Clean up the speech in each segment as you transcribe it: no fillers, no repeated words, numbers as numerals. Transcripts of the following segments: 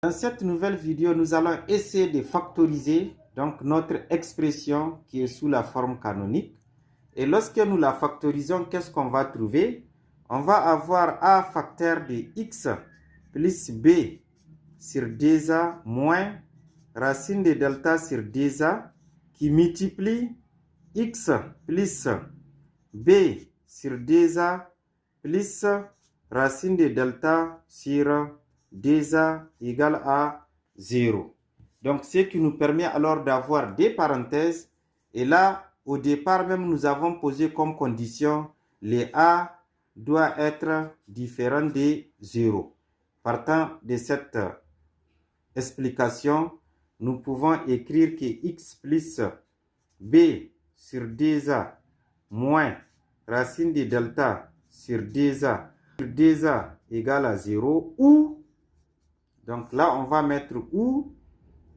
Dans cette nouvelle vidéo, nous allons essayer de factoriser donc notre expression qui est sous la forme canonique. Et lorsque nous la factorisons, qu'est-ce qu'on va trouver? On va avoir a facteur de x plus b sur 2a moins racine de delta sur 2a qui multiplie x plus b sur 2a plus racine de delta sur 2a égale à 0. Donc, ce qui nous permet alors d'avoir des parenthèses. Et là, au départ même, nous avons posé comme condition les a doit être différent de 0. Partant de cette explication, nous pouvons écrire que x plus b sur 2a moins racine de delta sur 2a égale à 0 ou, donc là on va mettre ou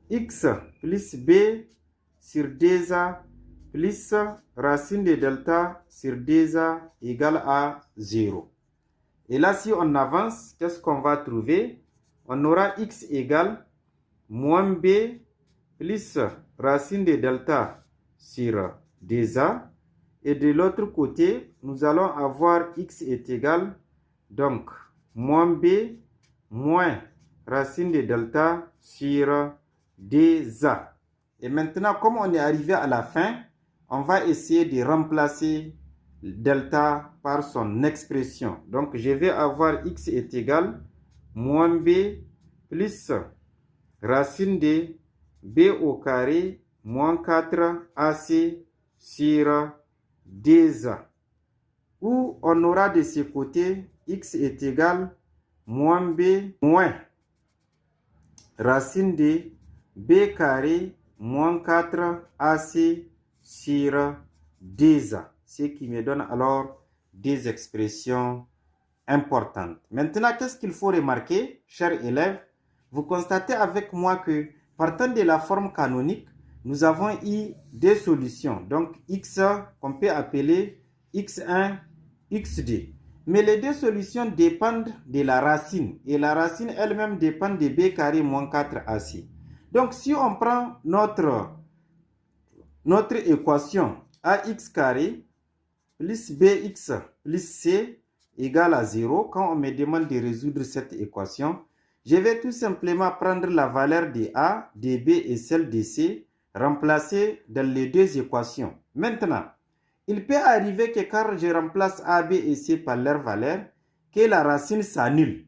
x plus b sur 2a plus racine de delta sur 2a égale à 0. Et là si on avance, qu'est-ce qu'on va trouver? On aura x égale moins b plus racine de delta sur 2a. Et de l'autre côté, nous allons avoir x est égal, donc, moins b moins racine de delta sur 2a. Et maintenant, comme on est arrivé à la fin, on va essayer de remplacer delta par son expression. Donc, je vais avoir x est égal, moins b plus racine de b au carré moins 4ac sur 2a, où on aura de ce côté x est égal moins b moins racine de b carré moins 4ac sur 2a, ce qui me donne alors des expressions importantes. Maintenant, qu'est-ce qu'il faut remarquer, chers élèves? Vous constatez avec moi que partant de la forme canonique, nous avons eu des solutions. Donc, x qu'on peut appeler x1, x2. Mais les deux solutions dépendent de la racine. Et la racine elle-même dépend de b carré moins 4ac. Donc, si on prend notre équation ax carré plus bx plus c égale à 0, quand on me demande de résoudre cette équation, je vais tout simplement prendre la valeur de a, de b et celle de c, remplacer dans les deux équations. Maintenant, il peut arriver que quand je remplace a, b et c par leur valeur, que la racine s'annule.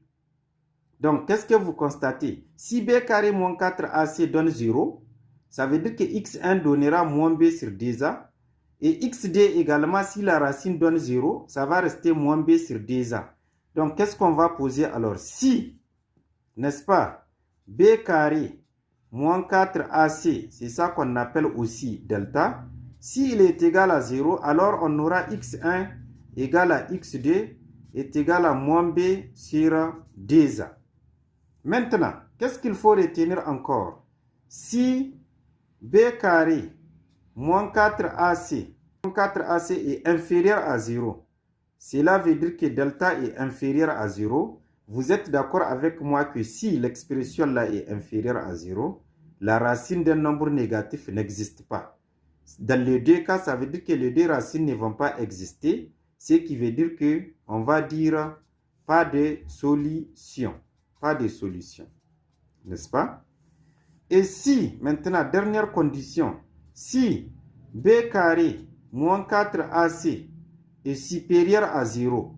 Donc, qu'est-ce que vous constatez? Si b carré moins 4ac donne 0, ça veut dire que x1 donnera moins b sur 2a. Et xd également, si la racine donne 0, ça va rester moins b sur 2a. Donc, qu'est-ce qu'on va poser alors? Si, n'est-ce pas, b carré moins 4ac, c'est ça qu'on appelle aussi delta. S'il est égal à 0, alors on aura x1 égal à x2 est égal à moins b sur 2a. Maintenant, qu'est-ce qu'il faut retenir encore? Si b carré moins 4ac, est inférieur à 0, cela veut dire que delta est inférieur à 0. Vous êtes d'accord avec moi que si l'expression là est inférieure à 0, la racine d'un nombre négatif n'existe pas. Dans les deux cas, ça veut dire que les deux racines ne vont pas exister, ce qui veut dire que on va dire pas de solution. Pas de solution. N'est-ce pas? Et si, maintenant, dernière condition, si b carré moins 4ac est supérieur à 0,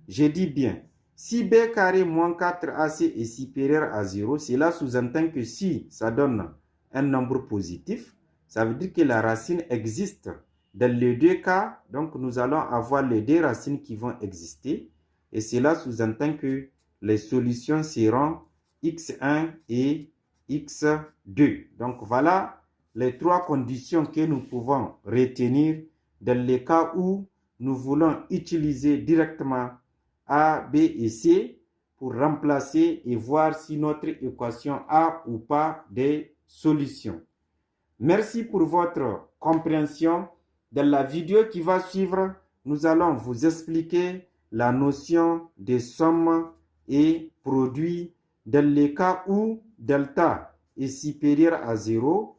je dis bien, si b carré moins 4ac est supérieur à 0, cela sous-entend que si ça donne un nombre positif, ça veut dire que la racine existe. Dans les deux cas, donc nous allons avoir les deux racines qui vont exister, et cela sous-entend que les solutions seront x1 et x2. Donc voilà les trois conditions que nous pouvons retenir dans les cas où nous voulons utiliser directement a, b et c pour remplacer et voir si notre équation a ou pas des solutions. Merci pour votre compréhension. Dans la vidéo qui va suivre, nous allons vous expliquer la notion de somme et produit dans les cas où delta est supérieur à 0,